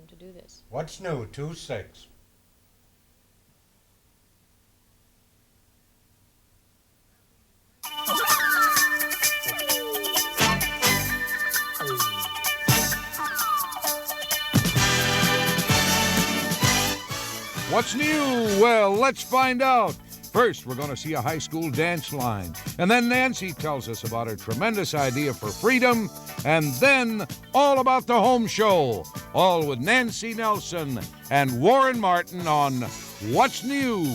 him to do this. What's new, 2-6? What's new? Well, let's find out. First, we're going to see a high school dance line. And then Nancy tells us about her tremendous idea for freedom. And then all about the home show. All with Nancy Nelson and Warren Martin on What's New.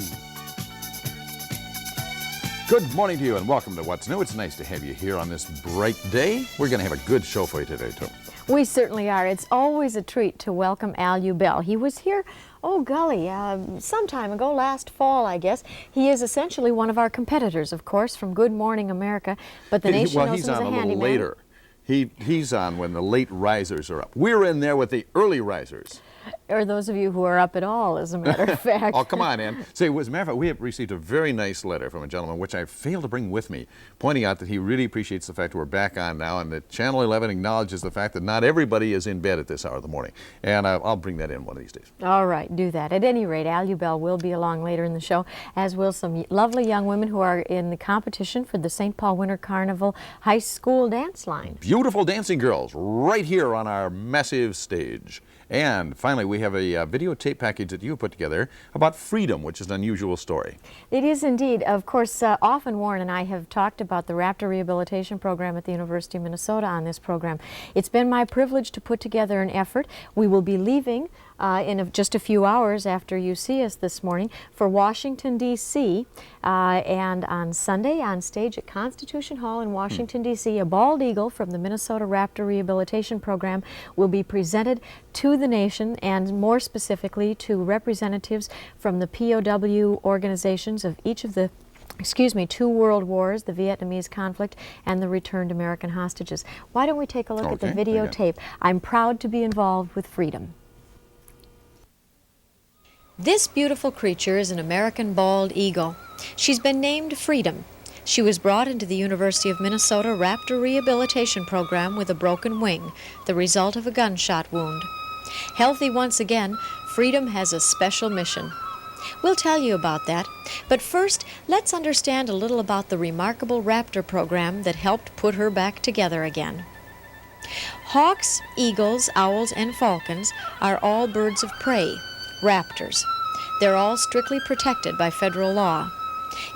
Good morning to you and welcome to What's New. It's nice to have you here on this bright day. We're going to have a good show for you today, too. We certainly are. It's always a treat to welcome Al Ubell. He was here, oh golly, some time ago, last fall, I guess. He is essentially one of our competitors, of course, from Good Morning America, but the nation knows him as a handyman. Well, he's on a little later. He's on when the late risers are up. We're in there with the early risers. Or those of you who are up at all, as a matter of fact. Oh, come on, Ann. Say, as a matter of fact, we have received a very nice letter from a gentleman, which I failed to bring with me, pointing out that he really appreciates the fact that we're back on now and that Channel 11 acknowledges the fact that not everybody is in bed at this hour of the morning. And I'll bring that in one of these days. All right, do that. At any rate, Al Ubell will be along later in the show, as will some lovely young women who are in the competition for the St. Paul Winter Carnival High School Dance Line. Beautiful dancing girls right here on our massive stage. And finally, we have a videotape package that you put together about freedom, which is an unusual story. It is indeed. Of course, often Warren and I have talked about the Raptor Rehabilitation Program at the University of Minnesota on this program. It's been my privilege to put together an effort. We will be leaving in just a few hours after you see us this morning for Washington, D.C. And on Sunday, on stage at Constitution Hall in Washington, D.C., a bald eagle from the Minnesota Raptor Rehabilitation Program will be presented to the nation, and more specifically to representatives from the POW organizations of each of the two world wars, the Vietnamese conflict and the returned American hostages. Why don't we take a look at the videotape? I'm proud to be involved with freedom. This beautiful creature is an American bald eagle. She's been named Freedom. She was brought into the University of Minnesota Raptor Rehabilitation Program with a broken wing, the result of a gunshot wound. Healthy once again, Freedom has a special mission. We'll tell you about that, but first, let's understand a little about the remarkable Raptor program that helped put her back together again. Hawks, eagles, owls, and falcons are all birds of prey, raptors. They're all strictly protected by federal law.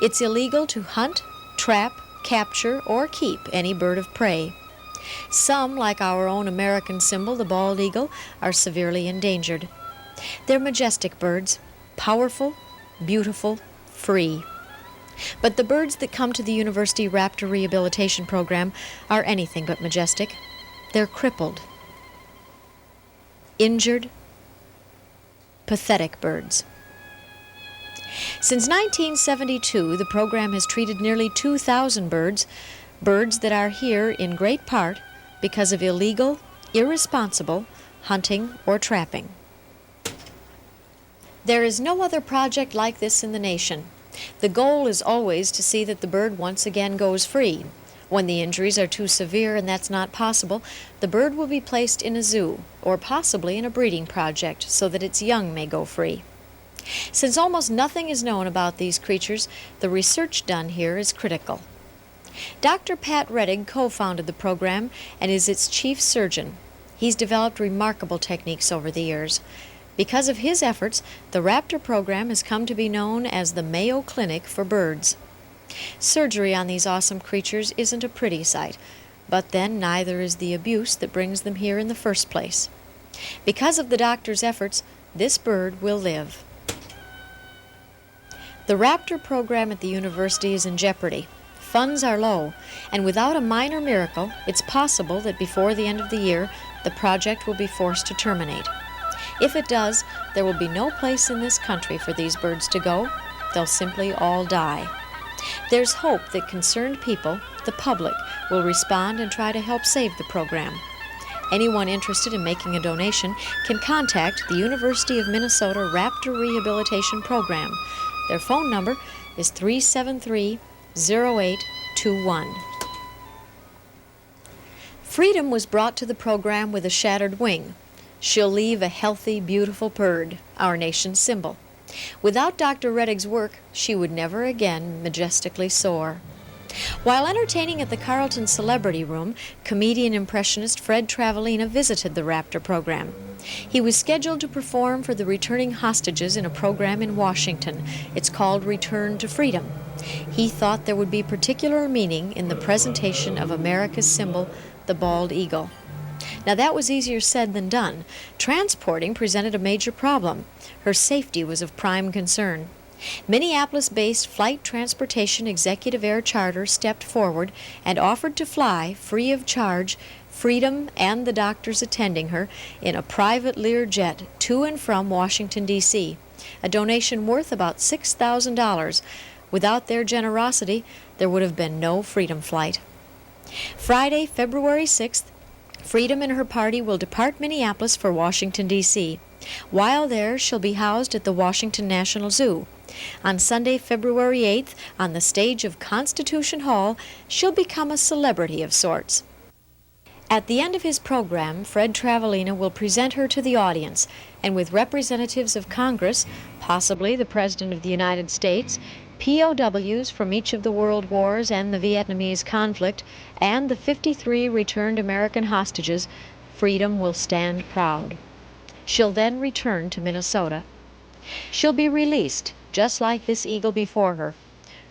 It's illegal to hunt, trap, capture, or keep any bird of prey. Some, like our own American symbol, the bald eagle, are severely endangered. They're majestic birds, powerful, beautiful, free. But the birds that come to the University Raptor Rehabilitation Program are anything but majestic. They're crippled, injured, pathetic birds. Since 1972, the program has treated nearly 2,000 birds that are here in great part because of illegal, irresponsible hunting or trapping. There is no other project like this in the nation. The goal is always to see that the bird once again goes free. When the injuries are too severe and that's not possible, the bird will be placed in a zoo or possibly in a breeding project so that its young may go free. Since almost nothing is known about these creatures, the research done here is critical. Dr. Pat Rettig co-founded the program and is its chief surgeon. He's developed remarkable techniques over the years. Because of his efforts, the Raptor program has come to be known as the Mayo Clinic for birds. Surgery on these awesome creatures isn't a pretty sight, but then neither is the abuse that brings them here in the first place. Because of the doctor's efforts, this bird will live. The Raptor program at the university is in jeopardy. Funds are low, and without a minor miracle, it's possible that before the end of the year, the project will be forced to terminate. If it does, there will be no place in this country for these birds to go. They'll simply all die. There's hope that concerned people, the public, will respond and try to help save the program. Anyone interested in making a donation can contact the University of Minnesota Raptor Rehabilitation Program. Their phone number is 373-0821. Freedom was brought to the program with a shattered wing. she'll leave a healthy, beautiful bird, our nation's symbol. Without Dr. Rettig's work, she would never again majestically soar. While entertaining at the Carlton Celebrity Room, comedian impressionist Fred Travalena visited the Raptor program. He was scheduled to perform for the returning hostages in a program in Washington. It's called Return to Freedom. He thought there would be particular meaning in the presentation of America's symbol, the bald eagle. Now that was easier said than done. Transporting presented a major problem. Her safety was of prime concern. Minneapolis-based Flight Transportation Executive Air Charter stepped forward and offered to fly, free of charge, Freedom and the doctors attending her in a private Learjet to and from Washington, D.C., a donation worth about $6,000. Without their generosity, there would have been no Freedom flight. Friday, February 6th, Freedom and her party will depart Minneapolis for Washington, D.C. While there, she'll be housed at the Washington National Zoo. On Sunday, February 8th, on the stage of Constitution Hall, she'll become a celebrity of sorts. At the end of his program, Fred Travalena will present her to the audience, and with representatives of Congress, possibly the President of the United States, POWs from each of the world wars and the Vietnamese conflict, and the 53 returned American hostages, Freedom will stand proud. She'll then return to Minnesota. She'll be released, just like this eagle before her.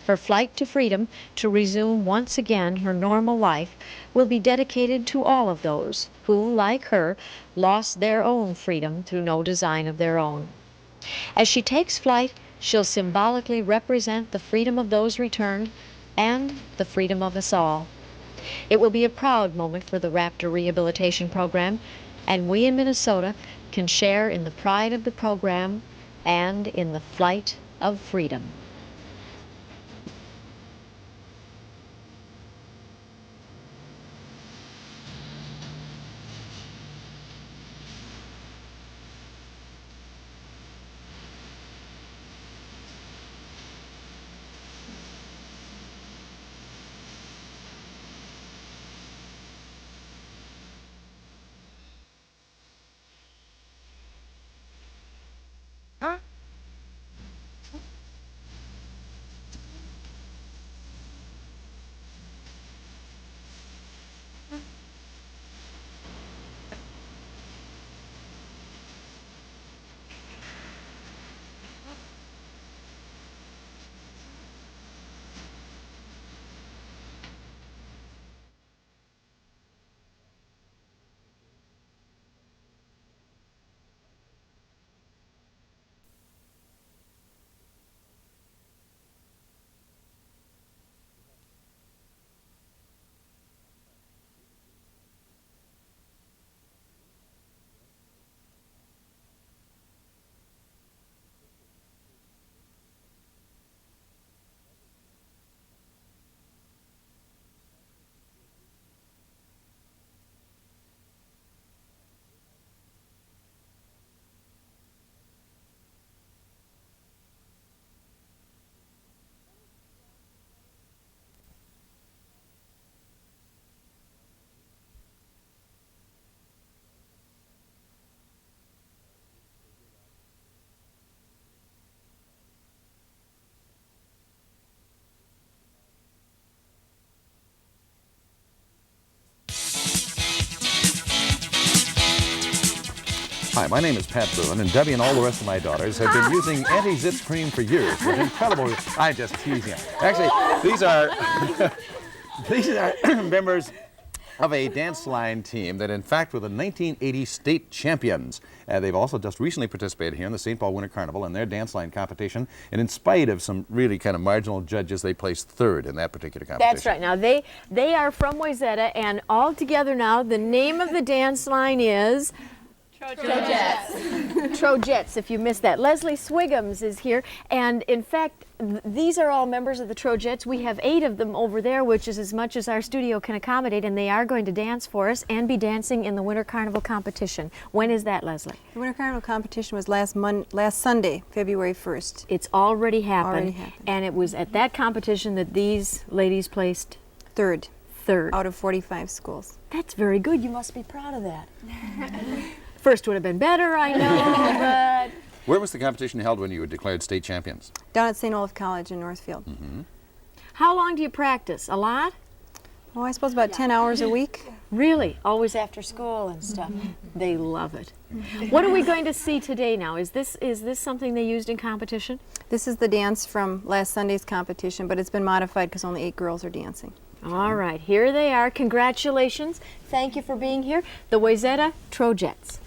Her flight to freedom, to resume once again her normal life, will be dedicated to all of those who, like her, lost their own freedom through no design of their own. As she takes flight, she'll symbolically represent the freedom of those returned and the freedom of us all. It will be a proud moment for the Raptor Rehabilitation Program, and we in Minnesota can share in the pride of the program and in the flight of freedom. Hi, my name is Pat Boone, and Debbie and all the rest of my daughters have been using anti-zits cream for years with incredible... I'm just teasing you. Actually, these are members of a dance line team that in fact were the 1980 state champions. They've also just recently participated here in the St. Paul Winter Carnival in their dance line competition, and in spite of some really kind of marginal judges, they placed third in that particular competition. That's right. Now they are from Wayzata, and all together now the name of the dance line is Trojettes, if you missed that. Leslie Swigums is here, and in fact, these are all members of the Trojettes. We have 8 of them over there, which is as much as our studio can accommodate, and they are going to dance for us and be dancing in the Winter Carnival competition. When is that, Leslie? The Winter Carnival competition was last Sunday, February 1st. It's already happened, and it was at that competition that these ladies placed Third out of 45 schools. That's very good. You must be proud of that. First would have been better, I know, but Where was the competition held when you were declared state champions? Down at St. Olaf College in Northfield. how long do you practice? A lot? Oh, I suppose about 10 hours a week. Really? Always after school and stuff. They love it. What are we going to see today now? Is this something they used in competition? This is the dance from last Sunday's competition, but it's been modified because only 8 girls are dancing. All right, here they are. Congratulations. Thank you for being here. The Wayzata Trojets.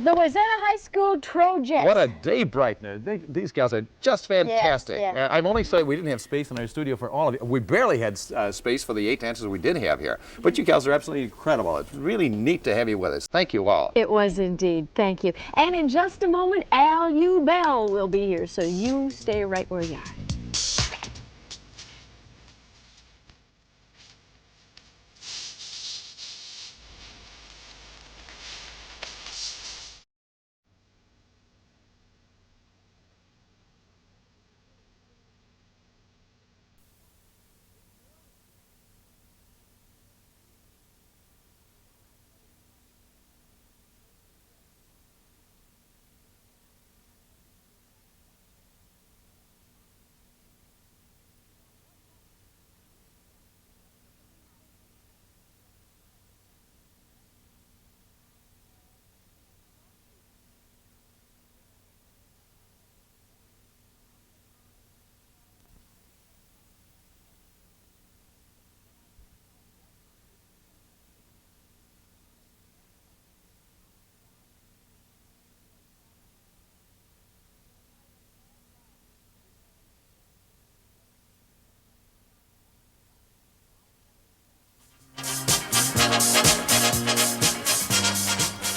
the Wayzata High School Trojets. What a day brightener. These gals are just fantastic. Yes, yeah. I'm only sorry we didn't have space in our studio for all of you. We barely had space for the 8 dancers we did have here. But you gals are absolutely incredible. It's really neat to have you with us. Thank you all. It was indeed. Thank you. And in just a moment, Alvin Ubell will be here, so you stay right where you are.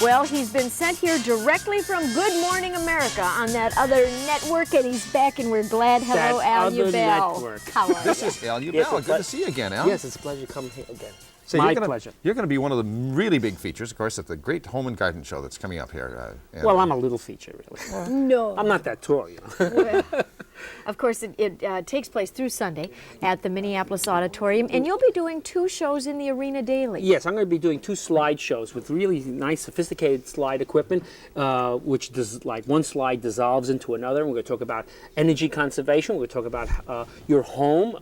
Well, he's been sent here directly from Good Morning America on that other network, and he's back, and we're glad. Hello, That Al other Ubell. network. How are This you? is Al Ubell. Yes, Good to see you again, Al. Yes, it's a pleasure to come here again. So My you're gonna, pleasure. You're going to be one of the really big features, of course, at the Great Home and Garden Show that's coming up here. Well, I'm a little feature, really. No. I'm not that tall, you know. Of course, it takes place through Sunday at the Minneapolis Auditorium, and you'll be doing 2 shows in the arena daily. Yes, I'm going to be doing 2 slide shows with really nice, sophisticated slide equipment, which does, like one slide dissolves into another. We're going to talk about energy conservation. We're going to talk about your home,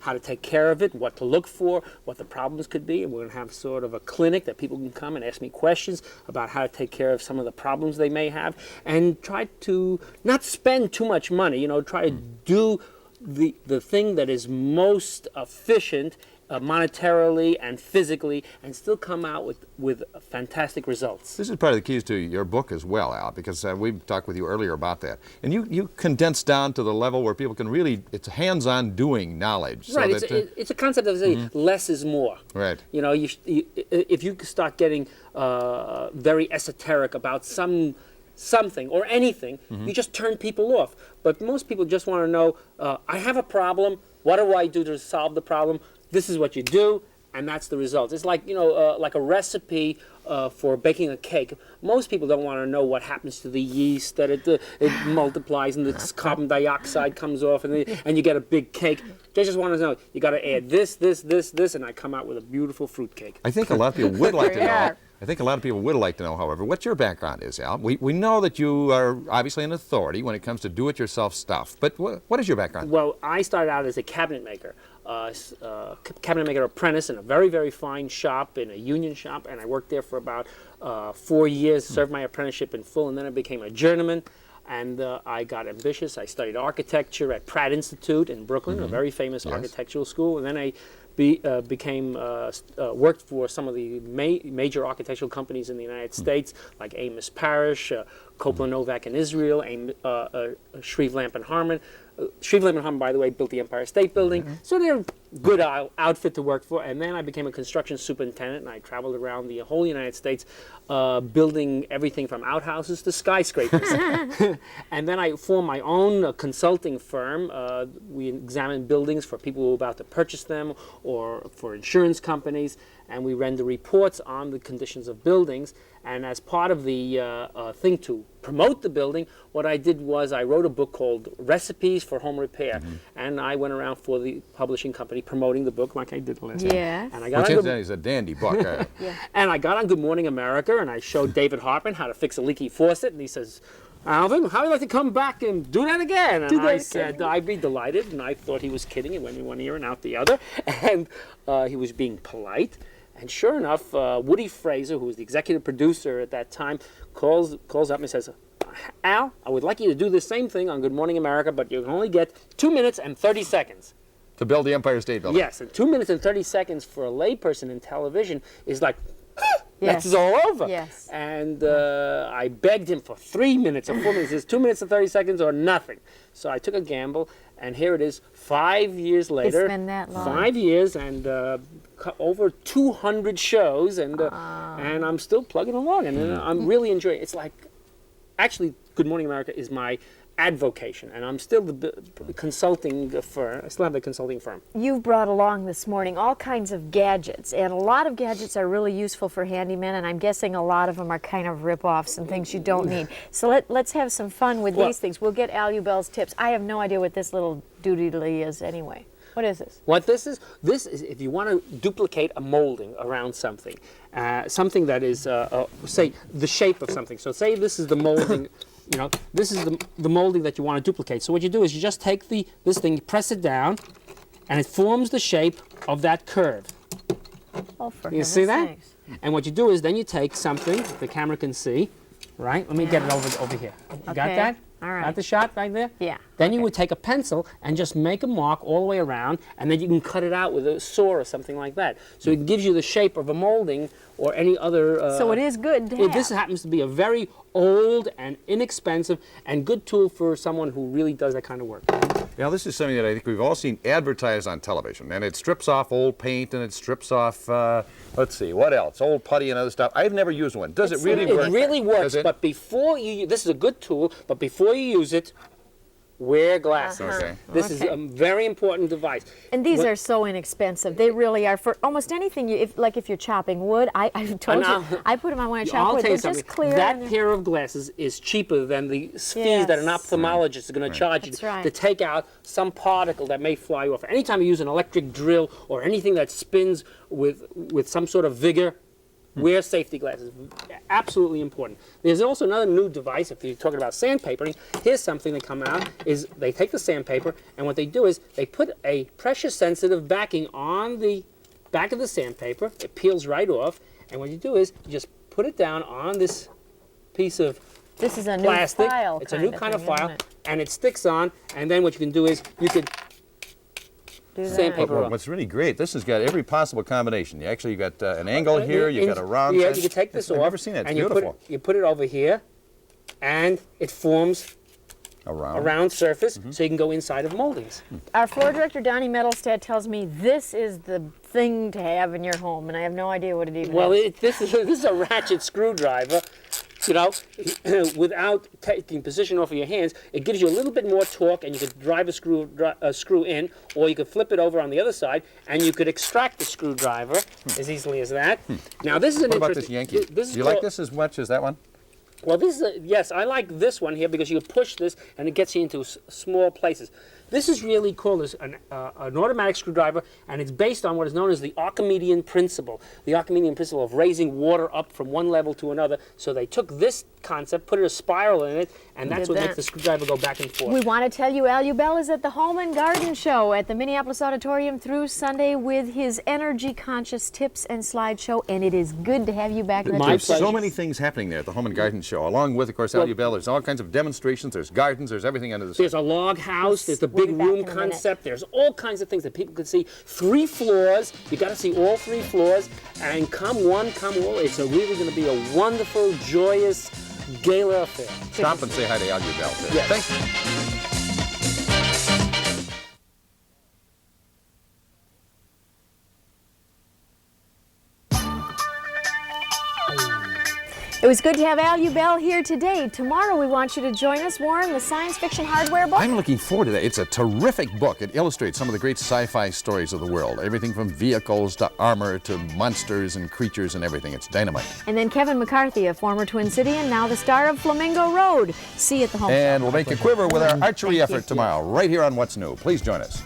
how to take care of it, what to look for, what the problems could be. And we're going to have sort of a clinic that people can come and ask me questions about how to take care of some of the problems they may have, and try to not spend too much money, you know, try to do the thing that is most efficient monetarily and physically, and still come out with fantastic results. This is part of the keys to your book as well, Al, because we talked with you earlier about that. And you condense down to the level where people can really, it's hands-on doing knowledge. Right, So that, it's a concept of saying less is more. Right. You know, if you start getting very esoteric about something or anything, you just turn people off. But most people just want to know, I have a problem, what do I do to solve the problem? This is what you do, and that's the result. It's like, you know, like a recipe for baking a cake. Most people don't want to know what happens to the yeast, that it multiplies and the carbon dioxide comes off, and you get a big cake. They just want to know, you got to add this, and I come out with a beautiful fruit cake. I think a lot of people would like to know. I think a lot of people would like to know, however, what your background is, Al. We know that you are obviously an authority when it comes to do-it-yourself stuff, but what is your background? Well, I started out as a cabinet maker. Cabinet maker apprentice in a very, very fine shop, in a union shop, and I worked there for about 4 years, served my apprenticeship in full, and then I became a journeyman, and I got ambitious. I studied architecture at Pratt Institute in Brooklyn, a very famous architectural school, and then I worked for some of the major architectural companies in the United States, like Amos Parish, Copeland Novak in Israel, Shreve Lamp and Harmon. Shreve Lamp and Harmon, by the way, built the Empire State Building, so they're a good outfit to work for. And then I became a construction superintendent, and I traveled around the whole United States, building everything from outhouses to skyscrapers. And then I formed my own consulting firm. We examined buildings for people who were about to purchase them, or for insurance companies, and we render reports on the conditions of buildings. And as part of the thing to promote the building, what I did was I wrote a book called Recipes for Home Repair, and I went around for the publishing company promoting the book like I did last time. Yes. And I got Which is a dandy book. And I got on Good Morning America, and I showed David Hartman how to fix a leaky faucet, and he says, Alvin, how would you like to come back and do that again? And I said, I'd be delighted, and I thought he was kidding. It went in one ear and out the other, and he was being polite. And sure enough, Woody Fraser, who was the executive producer at that time, calls up and says, Al, I would like you to do the same thing on Good Morning America, but you can only get 2 minutes and 30 seconds. To build the Empire State Building. Yes, and 2 minutes and 30 seconds for a layperson in television is like This is all over. Yes. And I begged him for 3 minutes or 4 minutes. It's 2 minutes and 30 seconds or nothing. So I took a gamble, and here it is 5 years later. It's been that long. 5 years and over 200 shows, and I'm still plugging along, and I'm really enjoying it. It's like, actually, Good Morning America is my advocation, and I'm still the consulting firm. I still have the consulting firm. You've brought along this morning all kinds of gadgets, and a lot of gadgets are really useful for handymen, and I'm guessing a lot of them are kind of rip-offs and things you don't need. So let's have some fun with these things. We'll get Al Ubell's tips. I have no idea what this little doodly is anyway. What is this? What this is if you want to duplicate a molding around something, something that is, say, the shape of something. So say this is the molding. You know, this is the molding that you want to duplicate. So what you do is you just take this thing, you press it down, and it forms the shape of that curve. Oh, for You see that? sakes. And what you do is then you take something the camera can see, right? Let me get it over here. You got Okay. that? All right. Got the shot right there? Yeah. Then you would take a pencil and just make a mark all the way around, and then you can cut it out with a saw or something like that. So it gives you the shape of a molding or any other... So it is good to have. This happens to be a very old and inexpensive and good tool for someone who really does that kind of work. Now, this is something that I think we've all seen advertised on television, and it strips off old paint, and it strips off, let's see, what else? Old putty and other stuff. I've never used one. Does it really work? It really works, Does it? but before you, this is a good tool, but before you use it, wear glasses. Okay. This is a very important device. And these are so inexpensive. They really are for almost anything. If you're chopping wood, I've told you, I put them on when I chop I'll wood. tell They're you something. just clear. That and pair of glasses is cheaper than the fees that an Yes. ophthalmologist is going to charge That's you right. to take out some particle that may fly off. Anytime you use an electric drill or anything that spins with some sort of vigor, wear safety glasses. Absolutely important. There's also another new device. If you're talking about sandpapering, here's something that come out. Is they take the sandpaper, and what they do is they put a pressure-sensitive backing on the back of the sandpaper. It peels right off, and what you do is you just put it down on this piece of This is a new plastic. file. It's a new kind of thing, file, isn't it? and it sticks on. And then what you can do is you could Do that. sandpaper Well, off. what's really great, this has got every possible combination. You actually got an angle here, you got a round Yeah, side. you can take this I've off. never seen it. It's and beautiful. you put it over here, and it forms a round surface, so you can go inside of moldings. Our floor director, Donnie Metalstad, tells me this is the thing to have in your home, and I have no idea what it even Well, is. this is a ratchet screwdriver. You know, without taking position off of your hands, it gives you a little bit more torque, and you could drive a screw in, or you could flip it over on the other side, and you could extract the screwdriver as easily as that. Now, this is an What about this interesting. Yankee? This is Do you like called- this as much as that one? Well, this is yes, I like this one here because you can push this and it gets you into small places. This is really called as an automatic screwdriver, and it's based on what is known as the Archimedean principle. The Archimedean principle of raising water up from one level to another. So they took this concept, put a spiral in it, and that's Did what that. makes the screwdriver go back and forth. We want to tell you Al Ubell is at the Home and Garden Show at the Minneapolis Auditorium through Sunday with his energy conscious tips and slideshow, and it is good to have you back. My There's pleasure. so many things happening there at the Home and Garden Show, along with, of course, Al Ubell. There's all kinds of demonstrations, there's gardens, there's everything under the sun. There's a log house, there's the We'll big be back room in a minute. concept, there's all kinds of things that people can see. 3 floors, you got to see all 3 floors, and come one, come all. It's really going to be a wonderful, joyous gala affair. Stop and say hi to Al Ubell. Yes. Thank you. It was good to have Al Ubell here today. Tomorrow we want you to join us, Warren, the science fiction hardware book. I'm looking forward to that. It's a terrific book. It illustrates some of the great sci-fi stories of the world. Everything from vehicles to armor to monsters and creatures and everything. It's dynamite. And then Kevin McCarthy, a former Twin Cityan, now the star of Flamingo Road. See you at the home. And we'll make you quiver with our archery Thank you. effort tomorrow, right here on What's New. Please join us.